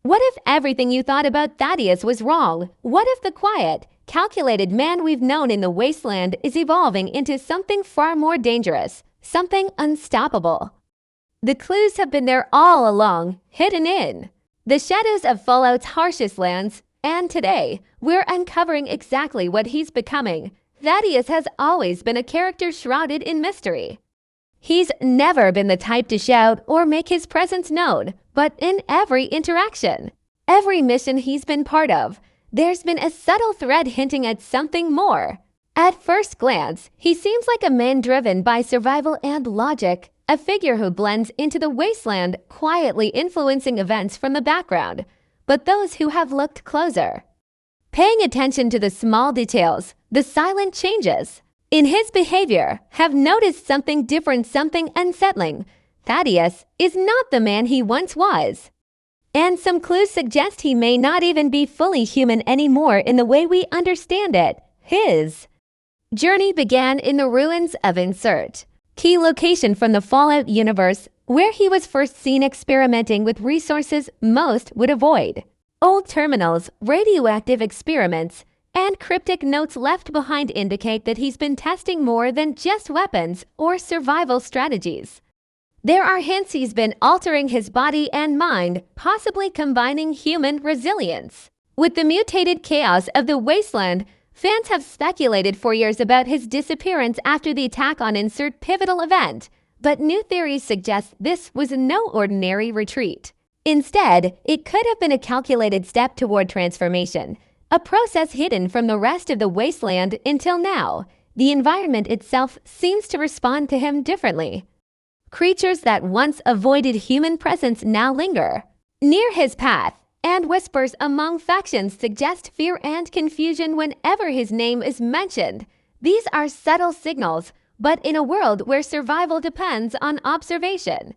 What if everything you thought about Thaddeus was wrong? What if the quiet, calculated man we've known in the Wasteland is evolving into something far more dangerous, something unstoppable? The clues have been there all along, hidden in the shadows of Fallout's harshest lands, and today, we're uncovering exactly what he's becoming. Thaddeus has always been a character shrouded in mystery. He's never been the type to shout or make his presence known, but in every interaction, every mission he's been part of, there's been a subtle thread hinting at something more. At first glance, he seems like a man driven by survival and logic, a figure who blends into the Wasteland, quietly influencing events from the background. But those who have looked closer, paying attention to the small details, the silent changes in his behavior, have noticed something different, something unsettling. Thaddeus is not the man he once was. And some clues suggest he may not even be fully human anymore in the way we understand it. His journey began in the ruins of Insert, key location from the Fallout universe, where he was first seen experimenting with resources most would avoid. Old terminals, radioactive experiments, and cryptic notes left behind indicate that he's been testing more than just weapons or survival strategies. There are hints he's been altering his body and mind, possibly combining human resilience with the mutated chaos of the Wasteland. Fans have speculated for years about his disappearance after the attack on Insert pivotal event, but new theories suggest this was no ordinary retreat. Instead, it could have been a calculated step toward transformation, a process hidden from the rest of the Wasteland until now. The environment itself seems to respond to him differently. Creatures that once avoided human presence now linger near his path, and whispers among factions suggest fear and confusion whenever his name is mentioned. These are subtle signals, but in a world where survival depends on observation,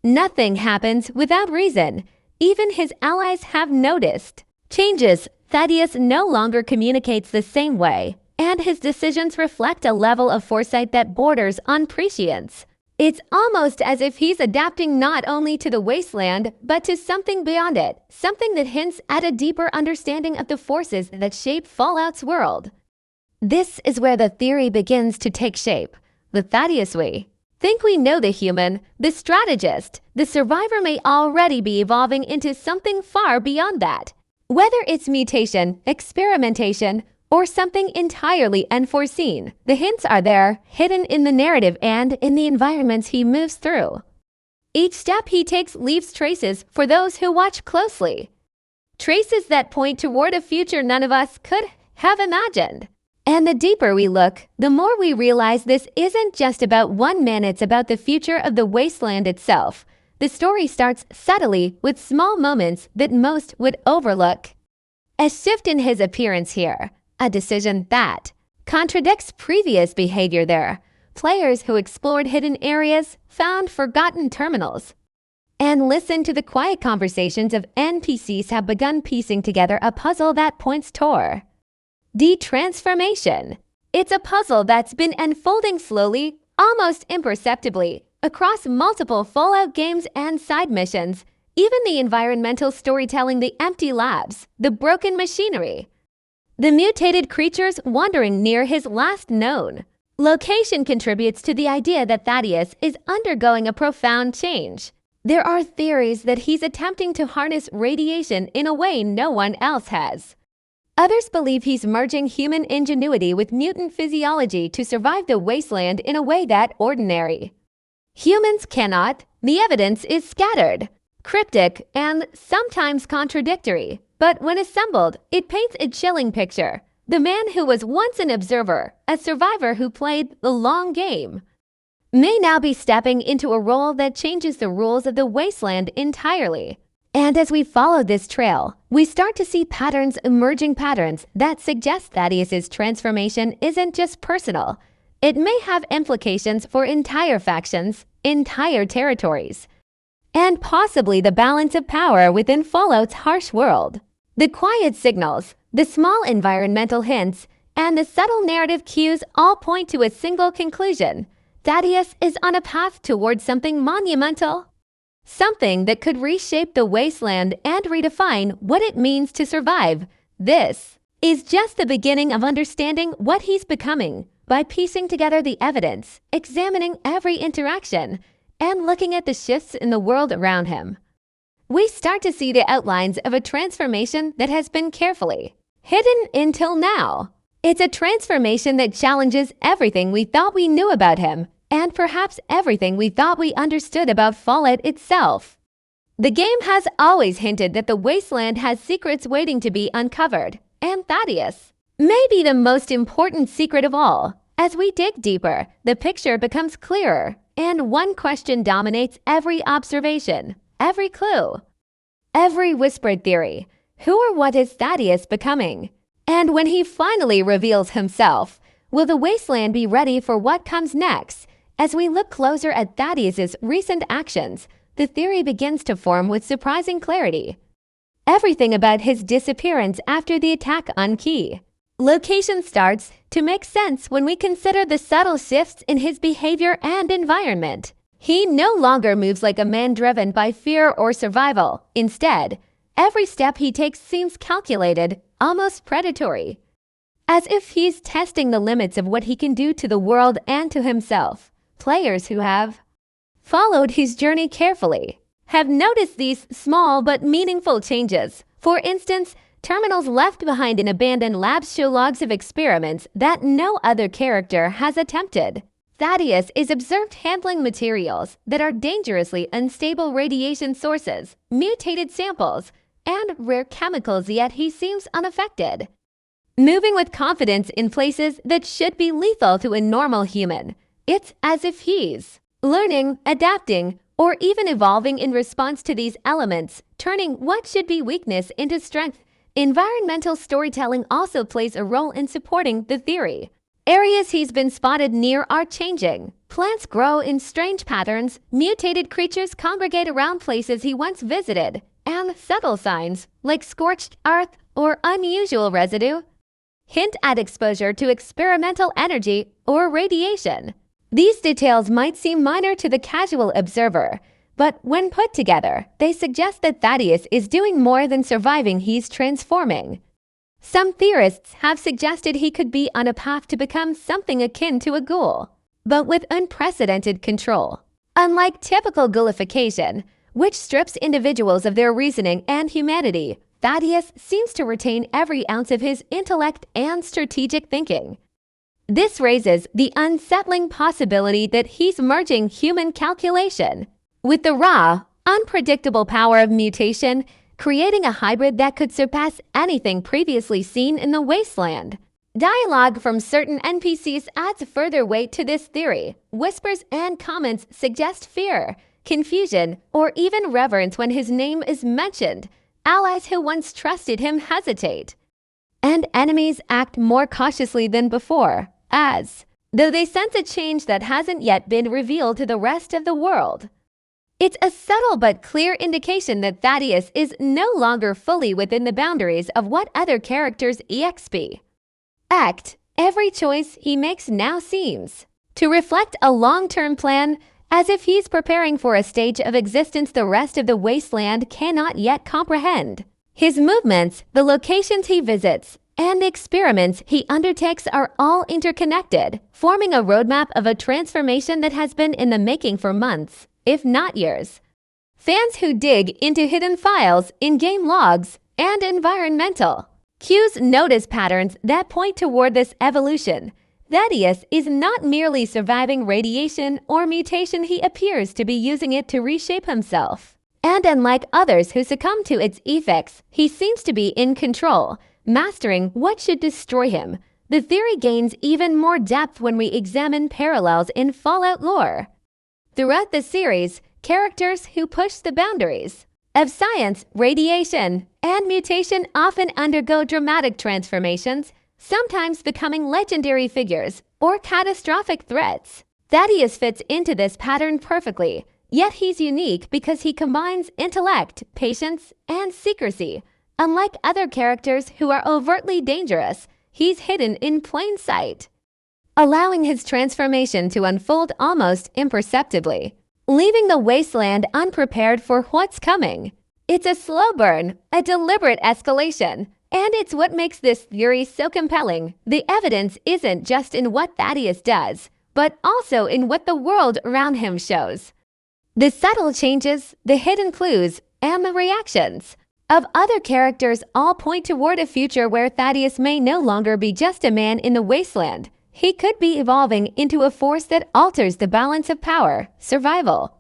nothing happens without reason. Even his allies have noticed changes. Thaddeus no longer communicates the same way, and his decisions reflect a level of foresight that borders on prescience. It's almost as if he's adapting not only to the Wasteland, but to something beyond it, something that hints at a deeper understanding of the forces that shape Fallout's world. This is where the theory begins to take shape. The Thaddeus we think we know, the human, the strategist, the survivor, may already be evolving into something far beyond that. Whether it's mutation, experimentation, or something entirely unforeseen, the hints are there, hidden in the narrative and in the environments he moves through. Each step he takes leaves traces for those who watch closely. Traces that point toward a future none of us could have imagined. And the deeper we look, the more we realize this isn't just about one man, it's about the future of the Wasteland itself. The story starts subtly with small moments that most would overlook. A shift in his appearance here, a decision that contradicts previous behavior there. Players who explored hidden areas, found forgotten terminals, and listened to the quiet conversations of NPCs have begun piecing together a puzzle that points toward de-transformation. It's a puzzle that's been unfolding slowly, almost imperceptibly, across multiple Fallout games and side missions. Even the environmental storytelling, the empty labs, the broken machinery, the mutated creatures wandering near his last known location contributes to the idea that Thaddeus is undergoing a profound change. There are theories that he's attempting to harness radiation in a way no one else has. Others believe he's merging human ingenuity with mutant physiology to survive the Wasteland in a way that ordinary humans cannot. The evidence is scattered, cryptic, and sometimes contradictory, but when assembled, it paints a chilling picture. The man who was once an observer, a survivor who played the long game, may now be stepping into a role that changes the rules of the Wasteland entirely. And as we follow this trail, we start to see patterns, emerging patterns that suggest Thaddeus's transformation isn't just personal. It may have implications for entire factions, entire territories, and possibly the balance of power within Fallout's harsh world. The quiet signals, the small environmental hints, and the subtle narrative cues all point to a single conclusion. Thaddeus is on a path towards something monumental. Something that could reshape the wasteland and redefine what it means to survive. This is just the beginning of understanding what he's becoming by piecing together the evidence, examining every interaction, and looking at the shifts in the world around him. We start to see the outlines of a transformation that has been carefully hidden until now. It's a transformation that challenges everything we thought we knew about him, and perhaps everything we thought we understood about Fallout itself. The game has always hinted that the Wasteland has secrets waiting to be uncovered, and Thaddeus may be the most important secret of all. As we dig deeper, the picture becomes clearer, and one question dominates every observation, every clue, every whispered theory. Who or what is Thaddeus becoming? And when he finally reveals himself, will the Wasteland be ready for what comes next? As we look closer at Thaddeus's recent actions, the theory begins to form with surprising clarity. Everything about his disappearance after the attack on Key Location starts to make sense when we consider the subtle shifts in his behavior and environment. He no longer moves like a man driven by fear or survival. Instead, every step he takes seems calculated, almost predatory, as if he's testing the limits of what he can do to the world and to himself. Players who have followed his journey carefully have noticed these small but meaningful changes. For instance, terminals left behind in abandoned labs show logs of experiments that no other character has attempted. Thaddeus is observed handling materials that are dangerously unstable radiation sources, mutated samples, and rare chemicals, yet he seems unaffected, moving with confidence in places that should be lethal to a normal human. It's as if he's learning, adapting, or even evolving in response to these elements, turning what should be weakness into strength. Environmental storytelling also plays a role in supporting the theory. Areas he's been spotted near are changing. Plants grow in strange patterns, mutated creatures congregate around places he once visited, and subtle signs, like scorched earth or unusual residue, hint at exposure to experimental energy or radiation. These details might seem minor to the casual observer, but when put together, they suggest that Thaddeus is doing more than surviving, he's transforming. Some theorists have suggested he could be on a path to become something akin to a ghoul, but with unprecedented control. Unlike typical ghoulification, which strips individuals of their reasoning and humanity, Thaddeus seems to retain every ounce of his intellect and strategic thinking. This raises the unsettling possibility that he's merging human calculation with the raw, unpredictable power of mutation, creating a hybrid that could surpass anything previously seen in the Wasteland. Dialogue from certain NPCs adds further weight to this theory. Whispers and comments suggest fear, confusion, or even reverence when his name is mentioned. Allies who once trusted him hesitate, and enemies act more cautiously than before, though they sense a change that hasn't yet been revealed to the rest of the world. It's a subtle but clear indication that Thaddeus is no longer fully within the boundaries of what other characters expect. Every choice he makes now seems to reflect a long-term plan, as if he's preparing for a stage of existence the rest of the Wasteland cannot yet comprehend. His movements, the locations he visits, and the experiments he undertakes are all interconnected, forming a roadmap of a transformation that has been in the making for months, if not years. Fans who dig into hidden files, in-game logs, and environmental cues notice patterns that point toward this evolution. Thaddeus is not merely surviving radiation or mutation, he appears to be using it to reshape himself. And unlike others who succumb to its effects, he seems to be in control, mastering what should destroy him. The theory gains even more depth when we examine parallels in Fallout lore. Throughout the series, characters who push the boundaries of science, radiation, and mutation often undergo dramatic transformations, sometimes becoming legendary figures or catastrophic threats. Thaddeus fits into this pattern perfectly, yet he's unique because he combines intellect, patience, and secrecy. Unlike other characters who are overtly dangerous, he's hidden in plain sight, allowing his transformation to unfold almost imperceptibly. leaving the wasteland unprepared for what's coming. It's a slow burn, a deliberate escalation, and it's what makes this theory so compelling. The evidence isn't just in what Thaddeus does, but also in what the world around him shows. The subtle changes, the hidden clues, and the reactions of other characters all point toward a future where Thaddeus may no longer be just a man in the wasteland. He could be evolving into a force that alters the balance of power, survival,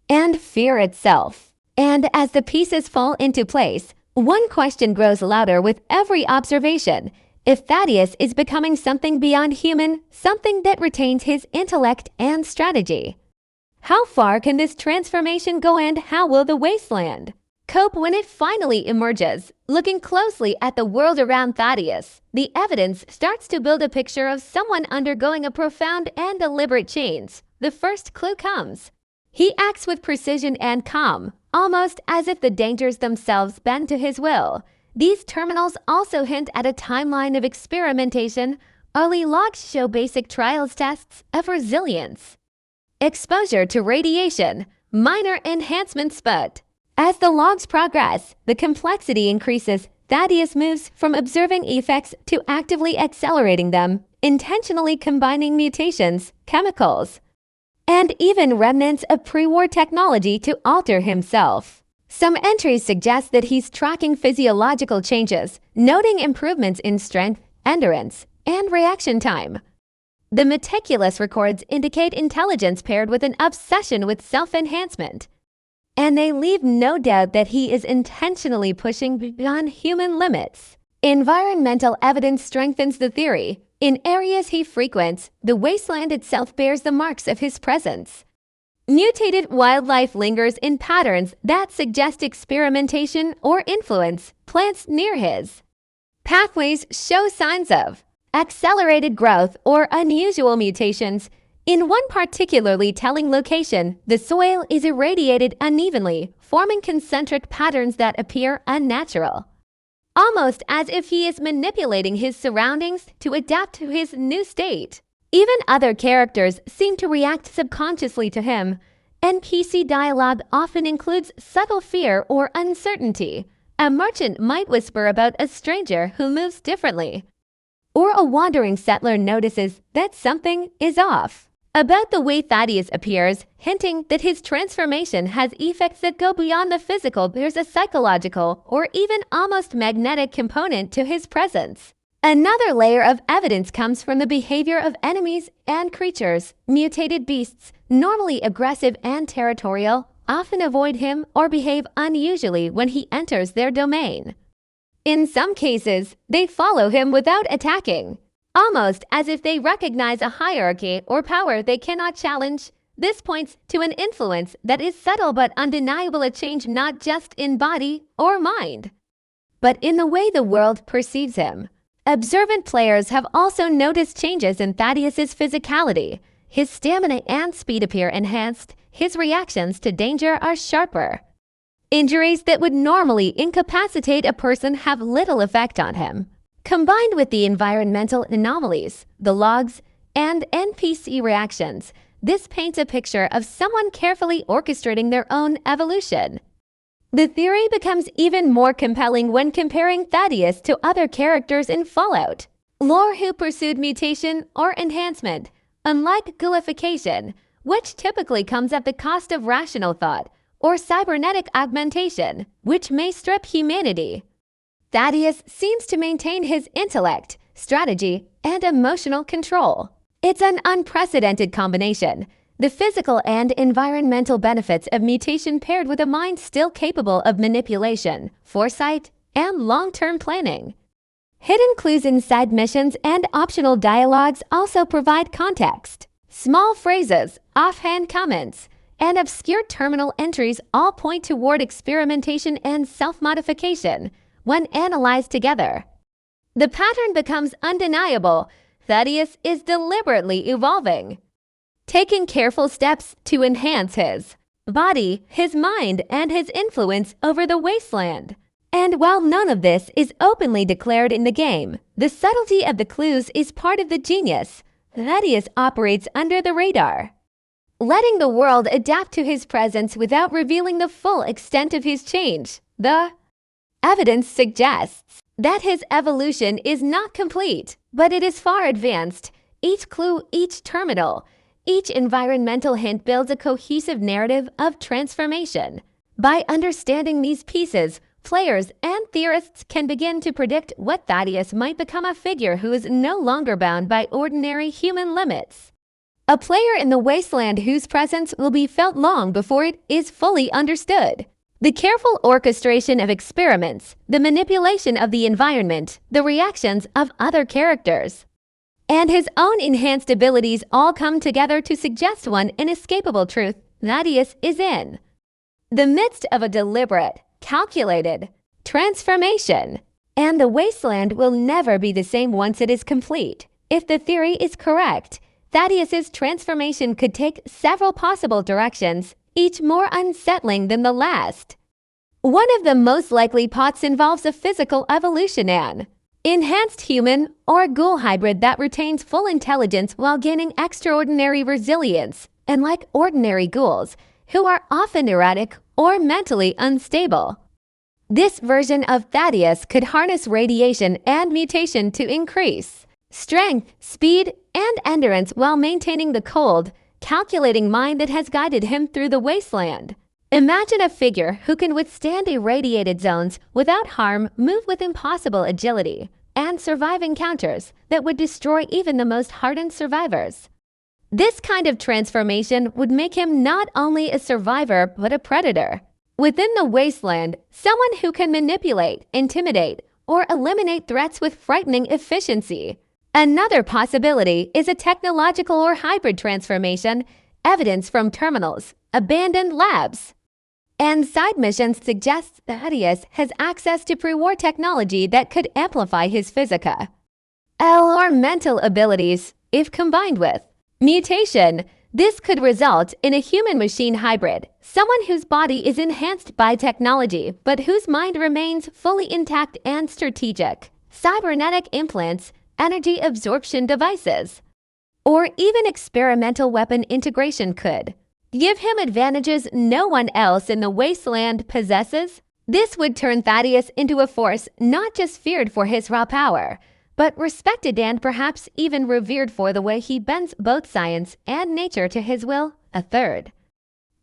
and fear itself. And as the pieces fall into place, one question grows louder with every observation. If Thaddeus is becoming something beyond human, something that retains his intellect and strategy, how far can this transformation go, and how will the wasteland cope when it finally emerges? Looking closely at the world around Thaddeus, the evidence starts to build a picture of someone undergoing a profound and deliberate change. The first clue comes. He acts with precision and calm, almost as if the dangers themselves bend to his will. These terminals also hint at a timeline of experimentation. Early logs show basic trials tests of resilience, exposure to radiation, minor enhancements, but as the logs progress, the complexity increases. Thaddeus moves from observing effects to actively accelerating them, intentionally combining mutations, chemicals, and even remnants of pre-war technology to alter himself. Some entries suggest that he's tracking physiological changes, noting improvements in strength, endurance, and reaction time. The meticulous records indicate intelligence paired with an obsession with self-enhancement, and they leave no doubt that he is intentionally pushing beyond human limits. Environmental evidence strengthens the theory. In areas he frequents, the wasteland itself bears the marks of his presence. Mutated wildlife lingers in patterns that suggest experimentation or influence. Plants near his pathways show signs of accelerated growth or unusual mutations. In one particularly telling location, the soil is irradiated unevenly, forming concentric patterns that appear unnatural, almost as if he is manipulating his surroundings to adapt to his new state. Even other characters seem to react subconsciously to him. NPC dialogue often includes subtle fear or uncertainty. A merchant might whisper about a stranger who moves differently, or a wandering settler notices that something is off about the way Thaddeus appears, hinting that his transformation has effects that go beyond the physical. There's a psychological or even almost magnetic component to his presence. Another layer of evidence comes from the behavior of enemies and creatures. Mutated beasts, normally aggressive and territorial, often avoid him or behave unusually when he enters their domain. In some cases, they follow him without attacking, almost as if they recognize a hierarchy or power they cannot challenge. This points to an influence that is subtle but undeniable, a change not just in body or mind, but in the way the world perceives him. Observant players have also noticed changes in Thaddeus's physicality. His stamina and speed appear enhanced. His reactions to danger are sharper. Injuries that would normally incapacitate a person have little effect on him. Combined with the environmental anomalies, the logs, and NPC reactions, this paints a picture of someone carefully orchestrating their own evolution. The theory becomes even more compelling when comparing Thaddeus to other characters in Fallout lore who pursued mutation or enhancement, unlike ghoulification, which typically comes at the cost of rational thought, or cybernetic augmentation, which may strip humanity. Thaddeus seems to maintain his intellect, strategy, and emotional control. It's an unprecedented combination. The physical and environmental benefits of mutation paired with a mind still capable of manipulation, foresight, and long-term planning. Hidden clues inside missions and optional dialogues also provide context. Small phrases, offhand comments, and obscure terminal entries all point toward experimentation and self-modification. When analyzed together, the pattern becomes undeniable. Thaddeus is deliberately evolving, taking careful steps to enhance his body, his mind, and his influence over the wasteland. And while none of this is openly declared in the game, the subtlety of the clues is part of the genius. Thaddeus operates under the radar, letting the world adapt to his presence without revealing the full extent of his change. The evidence suggests that his evolution is not complete, but it is far advanced. Each clue, each terminal, each environmental hint builds a cohesive narrative of transformation. By understanding these pieces, players and theorists can begin to predict what Thaddeus might become, a figure who is no longer bound by ordinary human limits. A player in the Wasteland whose presence will be felt long before it is fully understood. The careful orchestration of experiments, the manipulation of the environment, the reactions of other characters, and his own enhanced abilities all come together to suggest one inescapable truth: Thaddeus is in the midst of a deliberate, calculated transformation, and the Wasteland will never be the same once it is complete. If the theory is correct, Thaddeus's transformation could take several possible directions, each more unsettling than the last. One of the most likely paths involves a physical evolution, an enhanced human or ghoul hybrid that retains full intelligence while gaining extraordinary resilience, unlike ordinary ghouls, who are often erratic or mentally unstable. This version of Thaddeus could harness radiation and mutation to increase strength, speed, and endurance while maintaining the cold, calculating mind that has guided him through the Wasteland. Imagine a figure who can withstand irradiated zones without harm, move with impossible agility, and survive encounters that would destroy even the most hardened survivors. This kind of transformation would make him not only a survivor but a predator. Within the Wasteland, someone who can manipulate, intimidate, or eliminate threats with frightening efficiency. Another possibility is a technological or hybrid transformation, evidence from terminals, abandoned labs, and side missions suggests Thaddeus has access to pre-war technology that could amplify his physical or mental abilities if combined with mutation. This could result in a human-machine hybrid, someone whose body is enhanced by technology but whose mind remains fully intact and strategic. Cybernetic implants, energy absorption devices, or even experimental weapon integration could give him advantages no one else in the Wasteland possesses. This would turn Thaddeus into a force not just feared for his raw power, but respected and perhaps even revered for the way he bends both science and nature to his will. A third,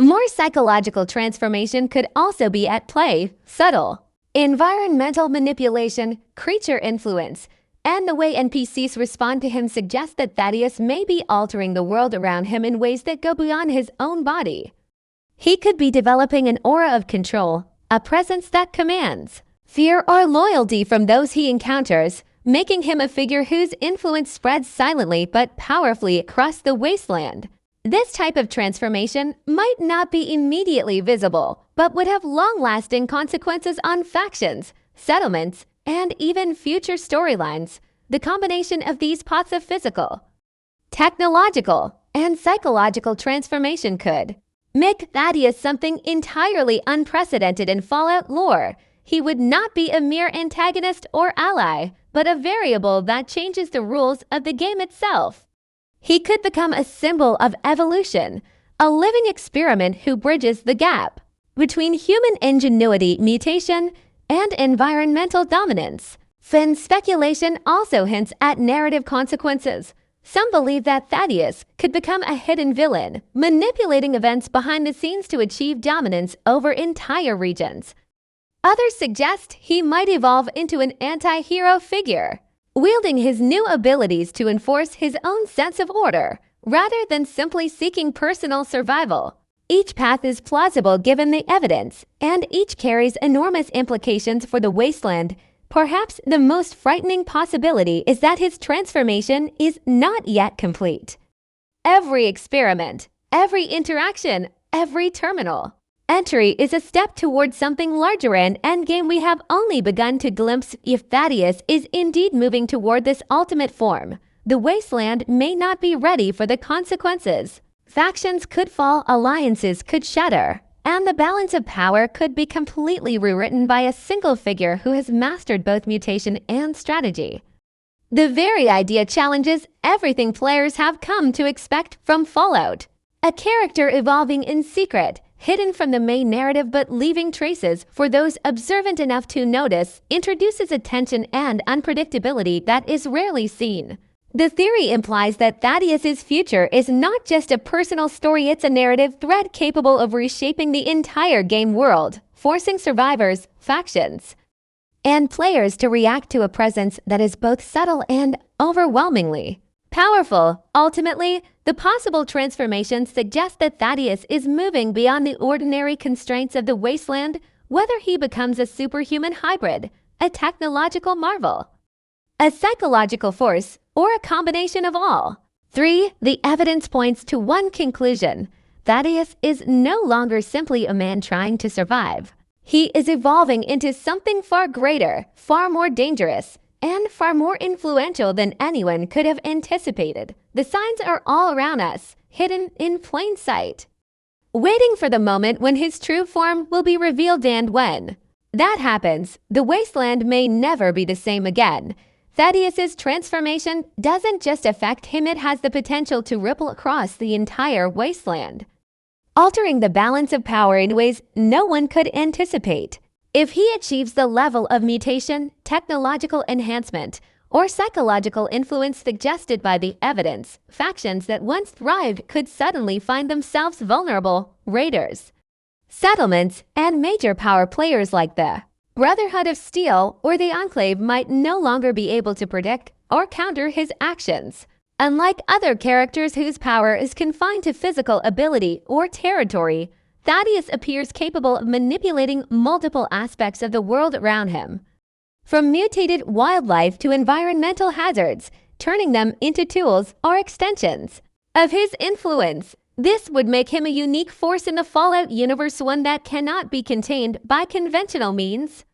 more psychological transformation could also be at play: subtle environmental manipulation, creature influence, and the way NPCs respond to him suggest that Thaddeus may be altering the world around him in ways that go beyond his own body. He could be developing an aura of control, a presence that commands fear or loyalty from those he encounters, making him a figure whose influence spreads silently but powerfully across the Wasteland. This type of transformation might not be immediately visible, but would have long-lasting consequences on factions, settlements, and even future storylines. The combination of these paths of physical, technological, and psychological transformation could make Thaddeus something entirely unprecedented in Fallout lore. He would not be a mere antagonist or ally, but a variable that changes the rules of the game itself. He could become a symbol of evolution, a living experiment who bridges the gap between human ingenuity, mutation, and environmental dominance. Fan speculation also hints at narrative consequences. Some believe that Thaddeus could become a hidden villain, manipulating events behind the scenes to achieve dominance over entire regions. Others suggest he might evolve into an anti-hero figure, wielding his new abilities to enforce his own sense of order, rather than simply seeking personal survival. Each path is plausible given the evidence, and each carries enormous implications for the Wasteland. Perhaps the most frightening possibility is that his transformation is not yet complete. Every experiment, every interaction, every terminal entry is a step towards something larger, and endgame we have only begun to glimpse. If Thaddeus is indeed moving toward this ultimate form, the Wasteland may not be ready for the consequences. Factions could fall, alliances could shatter, and the balance of power could be completely rewritten by a single figure who has mastered both mutation and strategy. The very idea challenges everything players have come to expect from Fallout. A character evolving in secret, hidden from the main narrative but leaving traces for those observant enough to notice, introduces a tension and unpredictability that is rarely seen. The theory implies that Thaddeus's future is not just a personal story, it's a narrative thread capable of reshaping the entire game world, forcing survivors, factions, and players to react to a presence that is both subtle and overwhelmingly powerful. Ultimately, the possible transformations suggest that Thaddeus is moving beyond the ordinary constraints of the Wasteland, whether he becomes a superhuman hybrid, a technological marvel, a psychological force, or a combination of all. 3. The evidence points to one conclusion. Thaddeus is no longer simply a man trying to survive. He is evolving into something far greater, far more dangerous, and far more influential than anyone could have anticipated. The signs are all around us, hidden in plain sight, waiting for the moment when his true form will be revealed, and when that happens, the Wasteland may never be the same again. Thaddeus's transformation doesn't just affect him, it has the potential to ripple across the entire Wasteland, altering the balance of power in ways no one could anticipate. If he achieves the level of mutation, technological enhancement, or psychological influence suggested by the evidence, factions that once thrived could suddenly find themselves vulnerable. Raiders, settlements, and major power players like the Brotherhood of Steel or the Enclave might no longer be able to predict or counter his actions. Unlike other characters whose power is confined to physical ability or territory, Thaddeus appears capable of manipulating multiple aspects of the world around him, from mutated wildlife to environmental hazards, turning them into tools or extensions of his influence. This would make him a unique force in the Fallout universe, one that cannot be contained by conventional means.